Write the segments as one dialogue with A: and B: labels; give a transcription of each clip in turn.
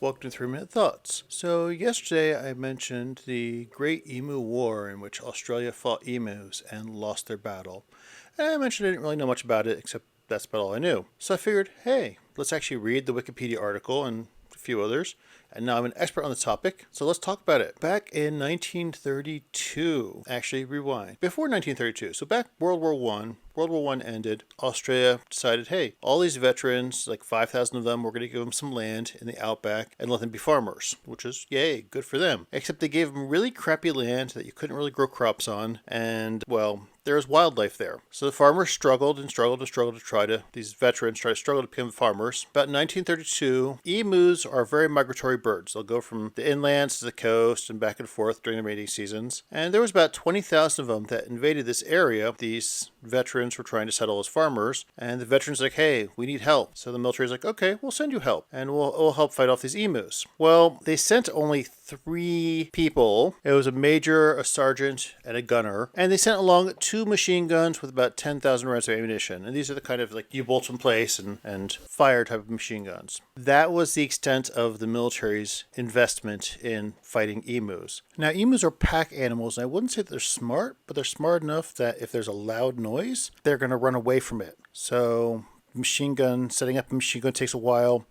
A: Welcome to 3 Minute Thoughts. So, yesterday I mentioned the Great Emu War, in which Australia fought emus and lost their battle. And I mentioned I didn't really know much about it, except that's about all I knew. So I figured, hey, let's actually read the Wikipedia article and a few others. And now I'm an expert on the topic, so let's talk about it. Back in 1932, actually rewind, before 1932, so back World War One ended, Australia decided, hey, all these veterans, like 5,000 of them, we're going to give them some land in the outback and let them be farmers, which is, yay, good for them. Except they gave them really crappy land that you couldn't really grow crops on, and, well, there was wildlife there. So the farmers struggled these veterans tried to struggle to become farmers. About 1932, emus are very migratory birds. They'll go from the inlands to the coast and back and forth during the mating seasons. And there was about 20,000 of them that invaded this area. These veterans were trying to settle as farmers. And the veterans were like, hey, we need help. So the military's like, okay, we'll send you help. And we'll help fight off these emus. Well, they sent only 3 people. It was a major, a sergeant, and a gunner. And they sent along 2 machine guns with about 10,000 rounds of ammunition. And these are the kind of like you bolt in place and fire type of machine guns. That was the extent of the military's investment in fighting emus. Now, emus are pack animals, and I wouldn't say that they're smart, but they're smart enough that if there's a loud noise, they're going to run away from it. So setting up a machine gun takes a while.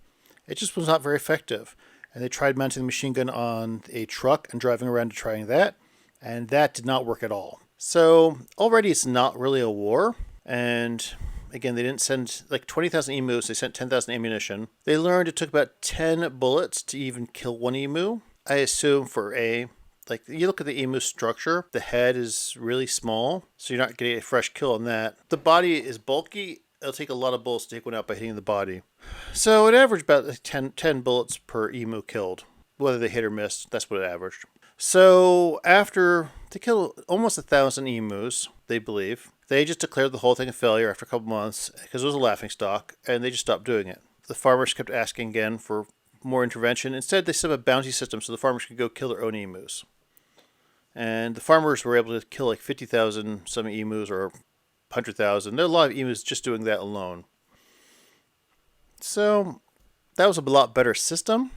A: It just was not very effective. And they tried mounting the machine gun on a truck and driving around to trying that, and that did not work at all. So already it's not really a war, and again, they didn't send like 20,000 emus, they sent 10,000 ammunition. They learned it took about 10 bullets to even kill one emu. I assume you look at the emu structure, the head is really small, so you're not getting a fresh kill on that. The body is bulky. It'll take a lot of bullets to take one out by hitting the body. So it averaged about 10 bullets per emu killed. Whether they hit or missed, that's what it averaged. So after they killed almost 1,000 emus, they believe, they just declared the whole thing a failure after a couple months because it was a laughingstock, and they just stopped doing it. The farmers kept asking again for more intervention. Instead, they set up a bounty system so the farmers could go kill their own emus. And the farmers were able to kill like 50,000 some emus or 100,000. There are a lot of emus just doing that alone. So that was a lot better system.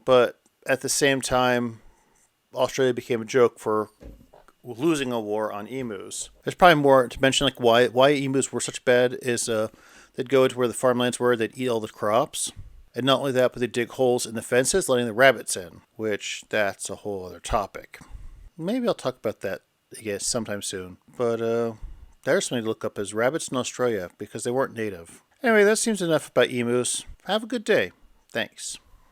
A: But at the same time, Australia became a joke for losing a war on emus. There's probably more to mention, like why emus were such bad is they'd go to where the farmlands were, they'd eat all the crops. And not only that, but they'd dig holes in the fences, letting the rabbits in, which that's a whole other topic. Maybe I'll talk about that, I guess, sometime soon. But there's something to look up as rabbits in Australia because they weren't native. Anyway, that seems enough about emus. Have a good day. Thanks.